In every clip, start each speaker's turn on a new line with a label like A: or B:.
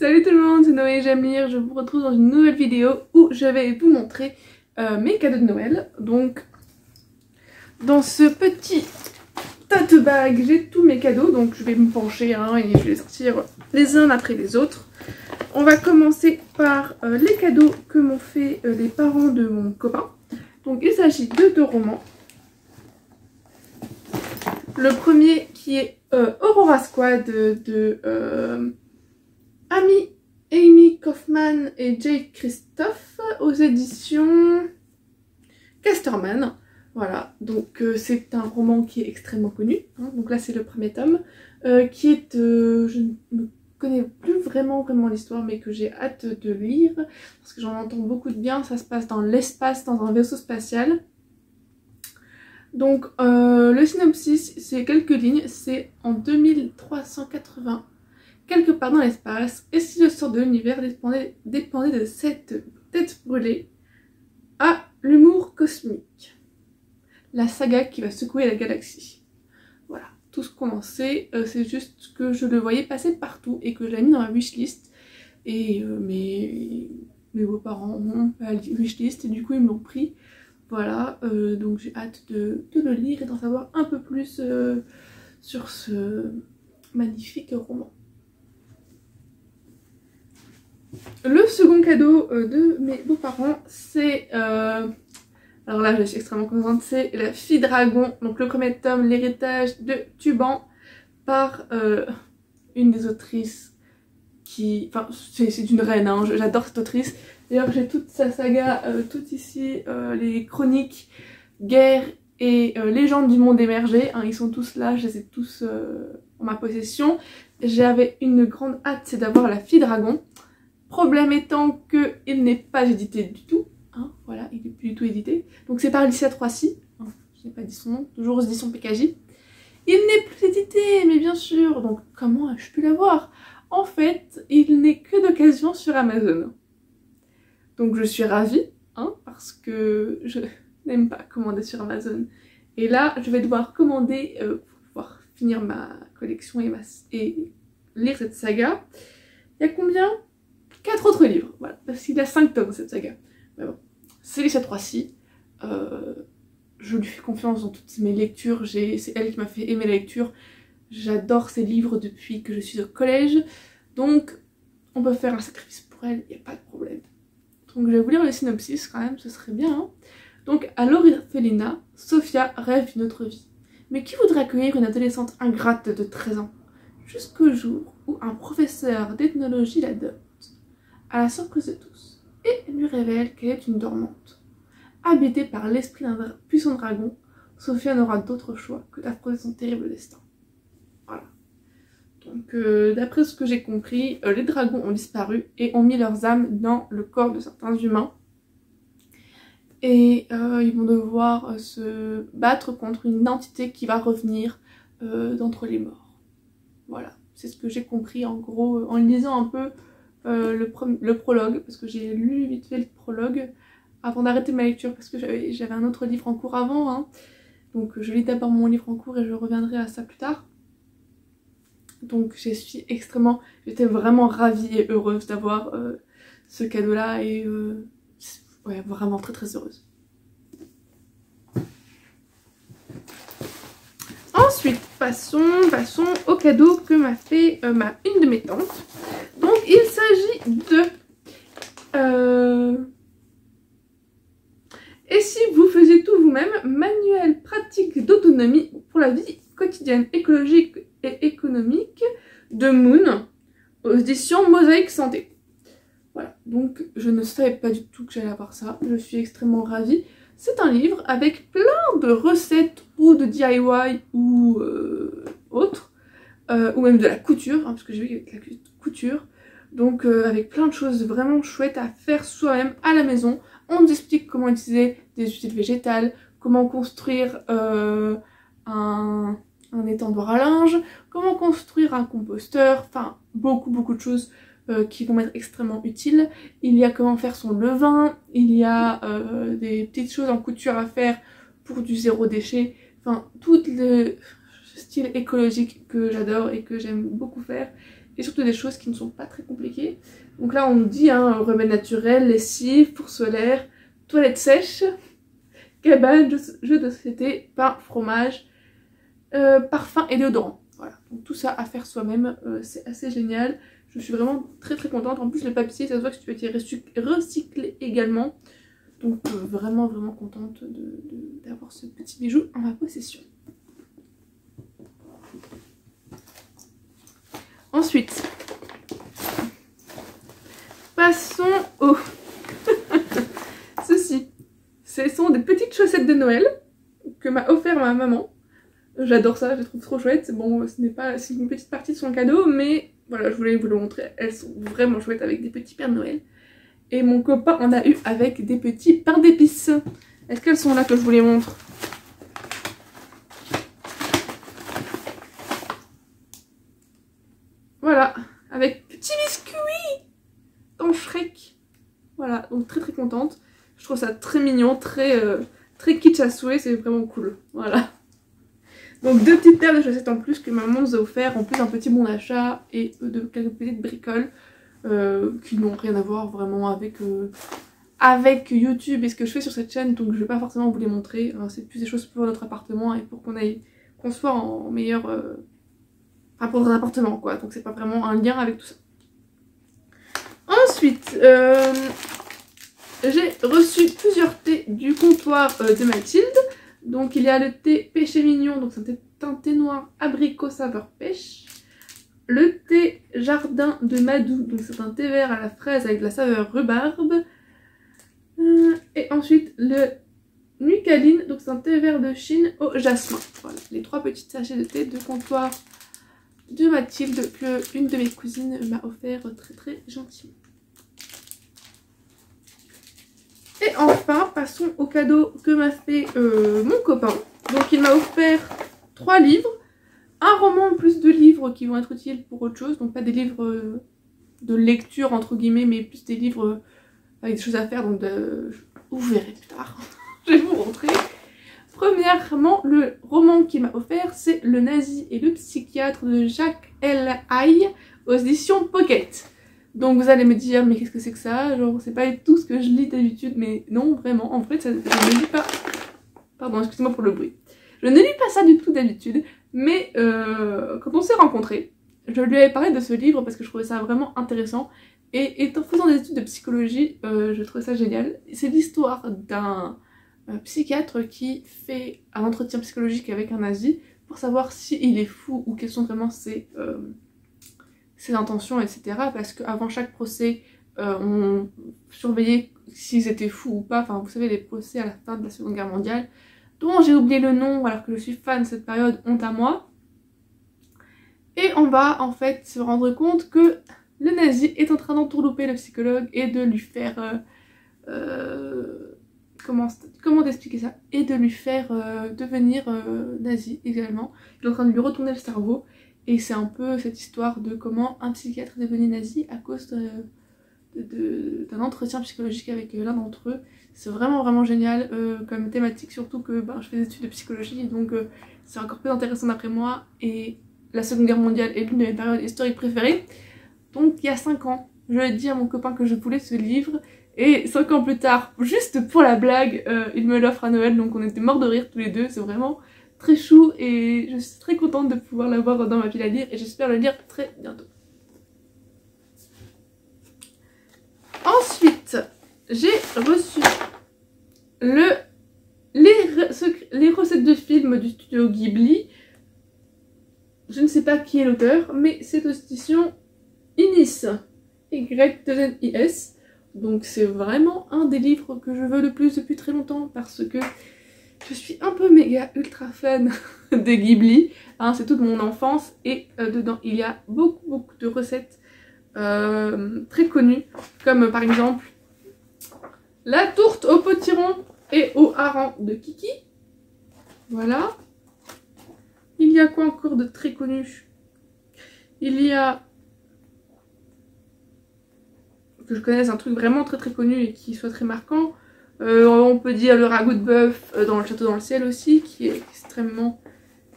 A: Salut tout le monde, c'est Noé, j'aime lire, je vous retrouve dans une nouvelle vidéo où je vais vous montrer mes cadeaux de Noël. Donc, dans ce petit tote bag, j'ai tous mes cadeaux, donc je vais me pencher et je vais les sortir les uns après les autres. On va commencer par les cadeaux que m'ont fait les parents de mon copain. Donc il s'agit de deux romans. Le premier qui est Aurora Squad de Amy Kaufman et Jake Christophe aux éditions Casterman. Voilà, donc c'est un roman qui est extrêmement connu. Hein. Donc là c'est le premier tome qui est je ne connais plus vraiment l'histoire, mais que j'ai hâte de lire parce que j'en entends beaucoup de bien. Ça se passe dans l'espace, dans un vaisseau spatial. Donc le synopsis, c'est quelques lignes, c'est en 2380, quelque part dans l'espace, et si le sort de l'univers dépendait de cette tête brûlée, à l'humour cosmique. La saga qui va secouer la galaxie. Voilà, tout ce qu'on en sait, c'est juste que je le voyais passer partout et que je l'ai mis dans ma wishlist. Et mes beaux-parents ont la wishlist et du coup ils me l'ont pris. Voilà, donc j'ai hâte de le lire et d'en savoir un peu plus sur ce magnifique roman. Le second cadeau de mes beaux-parents, c'est... alors là, je suis extrêmement contente, c'est La Fille Dragon, donc le premier tome, L'héritage de Tuban, par une des autrices qui... Enfin, c'est une reine, hein, j'adore cette autrice. D'ailleurs, j'ai toute sa saga, tout ici, les chroniques, guerre et légendes du monde émergé. Hein, ils sont tous là, je les ai tous en ma possession. J'avais une grande hâte, c'est d'avoir La Fille Dragon. Problème étant qu'il n'est pas édité du tout. Hein, voilà, il n'est plus du tout édité. Donc c'est par Alicia Troisi. Hein, je n'ai pas dit son nom, toujours aux éditions PKJ. Il n'est plus édité, mais bien sûr. Donc comment ai-je pu l'avoir? En fait, il n'est que d'occasion sur Amazon. Donc je suis ravie, hein, parce que je n'aime pas commander sur Amazon. Et là, je vais devoir commander pour pouvoir finir ma collection et lire cette saga. Il y a combien? 4 autres livres, voilà, parce qu'il y a 5 tomes cette saga. Mais bon, c'est Alicia Troisi. Je lui fais confiance dans toutes mes lectures. C'est elle qui m'a fait aimer la lecture. J'adore ses livres depuis que je suis au collège. Donc, on peut faire un sacrifice pour elle, il n'y a pas de problème. Donc je vais vous lire le synopsis quand même, ce serait bien. Hein. Donc à l'orphelinat, Sophia rêve d'une autre vie. Mais qui voudrait accueillir une adolescente ingrate de 13 ans? Jusqu'au jour où un professeur d'ethnologie l'adopte, à la surprise de tous, et lui révèle qu'elle est une dormante. Habitée par l'esprit d'un puissant dragon, Sophia n'aura d'autre choix que d'affronter son terrible destin. Voilà. Donc d'après ce que j'ai compris, les dragons ont disparu et ont mis leurs âmes dans le corps de certains humains. Et ils vont devoir se battre contre une entité qui va revenir d'entre les morts. Voilà, c'est ce que j'ai compris en gros en lisant un peu le prologue, parce que j'ai lu vite fait le prologue avant d'arrêter ma lecture, parce que j'avais un autre livre en cours avant. Hein. Donc je lis d'abord mon livre en cours et je reviendrai à ça plus tard. Donc j'étais vraiment ravie et heureuse d'avoir ce cadeau-là et ouais, vraiment très heureuse. Ensuite, passons au cadeau que m'a fait une de mes tantes. Donc il s'agit de... Et si vous faisiez tout vous-même, manuel pratique d'autonomie pour la vie quotidienne, écologique et économique de Moon aux éditions Mosaïque Santé. Voilà, donc je ne savais pas du tout que j'allais avoir ça, je suis extrêmement ravie. C'est un livre avec plein de recettes ou de DIY ou autres, ou même de la couture, hein, parce que j'ai vu avec la couture. Donc avec plein de choses vraiment chouettes à faire soi-même à la maison. On nous explique comment utiliser des huiles végétales, comment construire un étendoir à linge, comment construire un composteur, enfin beaucoup de choses qui vont être extrêmement utiles. Il y a comment faire son levain, il y a des petites choses en couture à faire pour du zéro déchet, enfin tout le style écologique que j'adore et que j'aime beaucoup faire. et surtout des choses qui ne sont pas très compliquées. Donc là on nous dit remède naturel, lessive, four solaire, toilette sèche, cabane, jeu de société, pain, fromage, parfum et déodorant. Voilà, donc tout ça à faire soi-même, c'est assez génial. Je suis vraiment très contente. En plus le papier, ça se voit que tu peux être recyclé également. Donc vraiment contente d'avoir ce petit bijou en ma possession. Ensuite, passons au... Ceci. Ce sont des petites chaussettes de Noël que m'a offert ma maman. J'adore ça, je les trouve trop chouettes. Bon, c'est une petite partie de son cadeau, mais voilà, je voulais vous le montrer. Elles sont vraiment chouettes avec des petits pères de Noël. Et mon copain en a eu avec des petits pains d'épices. Est-ce qu'elles sont là que je vous les montre? Voilà, avec petit biscuit dans Shrek. Voilà, donc très contente. Je trouve ça très mignon, très kitsch à souhait, c'est vraiment cool. Voilà. Donc 2 petites paires de chaussettes en plus que maman nous a offert, en plus un petit bon d'achat et de quelques petites bricoles qui n'ont rien à voir vraiment avec YouTube et ce que je fais sur cette chaîne, donc je vais pas forcément vous les montrer. C'est plus des choses pour notre appartement et pour qu'on soit en meilleur... Enfin pour notre appartement quoi, donc c'est pas vraiment un lien avec tout ça. Ensuite, j'ai reçu plusieurs thés du comptoir de Mathilde. Donc il y a le thé péché mignon, donc c'est un thé noir abricot saveur pêche. Le thé jardin de Madou, donc c'est un thé vert à la fraise avec de la saveur rhubarbe. Et ensuite le Nucaline, donc c'est un thé vert de Chine au jasmin. Voilà, les 3 petits sachets de thé de comptoir de Mathilde que une de mes cousines m'a offert très gentiment. Et enfin, passons au cadeau que m'a fait mon copain. Donc il m'a offert 3 livres, un roman plus 2 livres qui vont être utiles pour autre chose, donc pas des livres de lecture entre guillemets, mais plus des livres avec des choses à faire, donc vous verrez plus tard. Je vais vous montrer. Premièrement, le roman qu'il m'a offert, c'est Le nazi et le psychiatre de Jacques L. Haye aux éditions Pocket. Donc vous allez me dire, mais qu'est-ce que c'est que ça? Genre, c'est pas tout ce que je lis d'habitude, mais non, vraiment, en fait, je ne lis pas... Pardon, excusez-moi pour le bruit. Je ne lis pas ça du tout d'habitude, mais quand on s'est rencontrés, je lui avais parlé de ce livre parce que je trouvais ça vraiment intéressant. Et en faisant des études de psychologie, je trouvais ça génial. C'est l'histoire d'un psychiatre qui fait un entretien psychologique avec un nazi pour savoir s'il est fou ou quelles sont vraiment ses intentions, etc. Parce qu'avant chaque procès, on surveillait s'ils étaient fous ou pas. Enfin, vous savez, les procès à la fin de la Seconde Guerre mondiale, dont j'ai oublié le nom alors que je suis fan de cette période, honte à moi. Et on va en fait se rendre compte que le nazi est en train d'entourlouper le psychologue et de lui faire... comment t'expliquer ça? Et de lui faire devenir nazi également. Il est en train de lui retourner le cerveau. Et c'est un peu cette histoire de comment un psychiatre est devenu nazi à cause d'un entretien psychologique avec l'un d'entre eux. C'est vraiment génial comme thématique, surtout que je fais des études de psychologie, donc c'est encore plus intéressant d'après moi. Et la Seconde Guerre mondiale est l'une de mes périodes historiques préférées. Donc il y a 5 ans, je lui ai dit à mon copain que je voulais ce livre. Et 5 ans plus tard, juste pour la blague, il me l'offre à Noël, donc on était morts de rire tous les deux. C'est vraiment très chou et je suis très contente de pouvoir l'avoir dans ma pile à lire et j'espère le lire très bientôt. Ensuite, j'ai reçu les recettes de films du studio Ghibli. Je ne sais pas qui est l'auteur, mais c'est aux éditions Inis, Y-2-N-I-S. Donc c'est vraiment un des livres que je veux le plus depuis très longtemps parce que je suis un peu méga ultra fan de Ghibli, c'est toute mon enfance et dedans il y a beaucoup de recettes très connues comme par exemple la tourte au potiron et au hareng de Kiki. Voilà. Il y a quoi encore de très connu? Il y a... que je connaisse un truc vraiment très connu et qui soit très marquant. On peut dire le ragoût de bœuf dans le château dans le ciel aussi, qui est extrêmement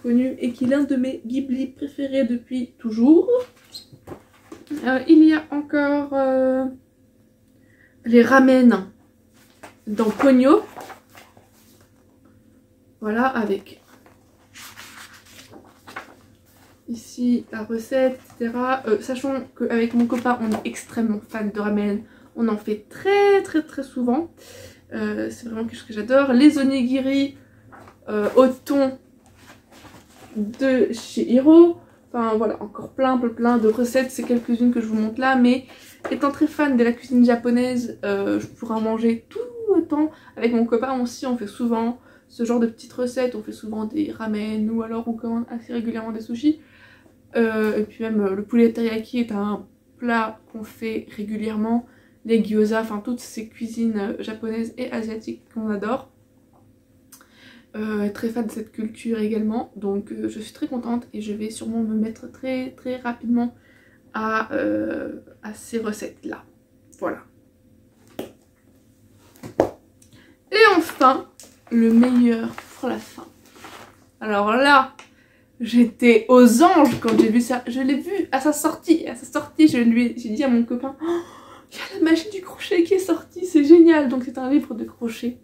A: connu et qui est l'un de mes Ghibli préférés depuis toujours. Il y a encore les ramen dans Pogno. Voilà, avec ici la recette, etc. Sachant qu'avec mon copain, on est extrêmement fan de ramen. On en fait très souvent. C'est vraiment quelque chose que j'adore. Les onigiri au thon de chez Hiro. Enfin voilà, encore plein de recettes. C'est quelques-unes que je vous montre là. Mais étant très fan de la cuisine japonaise, je pourrais en manger tout le temps. Avec mon copain aussi, on fait souvent ce genre de petites recettes. On fait souvent des ramen ou alors on commande assez régulièrement des sushis. Et puis même le poulet teriyaki est un plat qu'on fait régulièrement. Les gyoza, enfin toutes ces cuisines japonaises et asiatiques qu'on adore. Très fan de cette culture également, donc je suis très contente et je vais sûrement me mettre très rapidement à ces recettes là. Voilà. Et enfin, le meilleur pour la fin. Alors là, j'étais aux anges quand j'ai vu ça. Je l'ai vu à sa sortie. J'ai dit à mon copain, oh, il y a la magie du crochet qui est sortie, c'est génial. Donc c'est un livre de crochet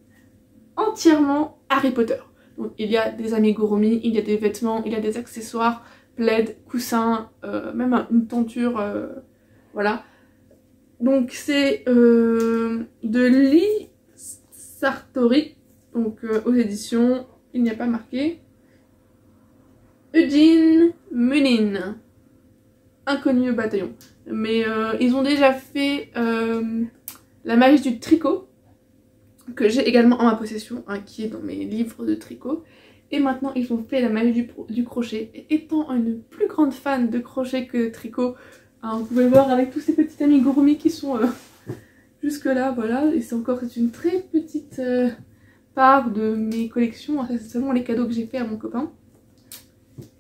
A: entièrement Harry Potter. Donc il y a des amigurumi, il y a des vêtements, il y a des accessoires, plaids, coussins, même une tenture, voilà. Donc c'est de Lee Sartori, donc aux éditions, il n'y a pas marqué, Eugene Munin, inconnu au bataillon. Mais ils ont déjà fait la magie du tricot, que j'ai également en ma possession, hein, qui est dans mes livres de tricot. Et maintenant ils ont fait la magie du crochet. Et étant une plus grande fan de crochet que de tricot, hein, vous pouvez voir avec tous ces petits amigurumi qui sont jusque là, voilà. Et c'est une très petite part de mes collections, hein, c'est seulement les cadeaux que j'ai fait à mon copain.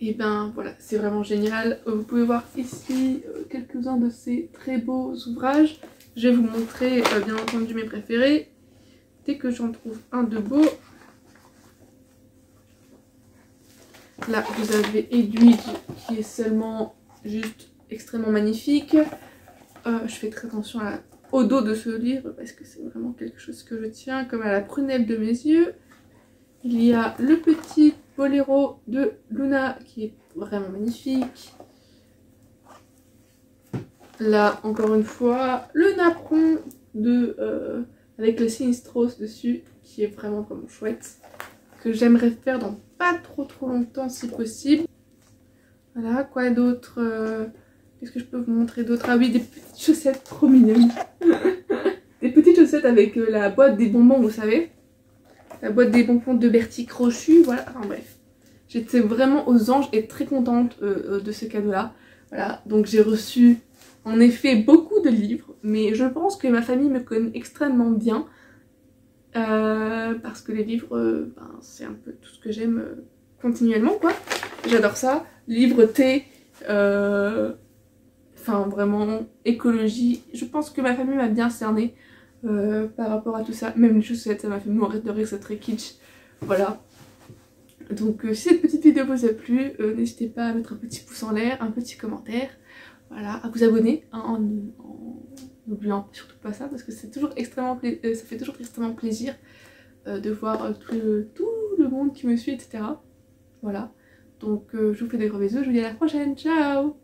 A: Et ben voilà, c'est vraiment génial. Vous pouvez voir ici quelques-uns de ces très beaux ouvrages. Je vais vous montrer bien entendu mes préférés. Dès que j'en trouve un de beau. Là, vous avez Edwige qui est seulement juste extrêmement magnifique. Je fais très attention au dos de ce livre parce que c'est vraiment quelque chose que je tiens comme à la prunelle de mes yeux. Il y a le petit boléro de Luna qui est vraiment magnifique. Là, encore une fois, le napperon de... avec le Sinistros dessus, qui est vraiment chouette, que j'aimerais faire dans pas trop longtemps si possible. Voilà, quoi d'autre, qu'est-ce que je peux vous montrer d'autre? Ah oui, des petites chaussettes trop mignonnes. Des petites chaussettes avec la boîte des bonbons, vous savez. La boîte des bonbons de Bertie Crochu, voilà, enfin bref. J'étais vraiment aux anges et très contente de ce cadeau-là. Voilà, donc j'ai reçu en effet beaucoup de livres, mais je pense que ma famille me connaît extrêmement bien. Parce que les livres, c'est un peu tout ce que j'aime continuellement, quoi. J'adore ça. Livres, thé, enfin vraiment écologie. Je pense que ma famille m'a bien cerné par rapport à tout ça. Même les chaussettes, ça m'a fait mourir de rire, c'est très kitsch. Voilà. Donc si cette petite vidéo vous a plu, n'hésitez pas à mettre un petit pouce en l'air, un petit commentaire. Voilà, à vous abonner, hein, en n'oubliant surtout pas ça, parce que c'est toujours extrêmement ça fait toujours extrêmement plaisir de voir tout le monde qui me suit, etc. Voilà, donc je vous fais des gros bisous, je vous dis à la prochaine, ciao!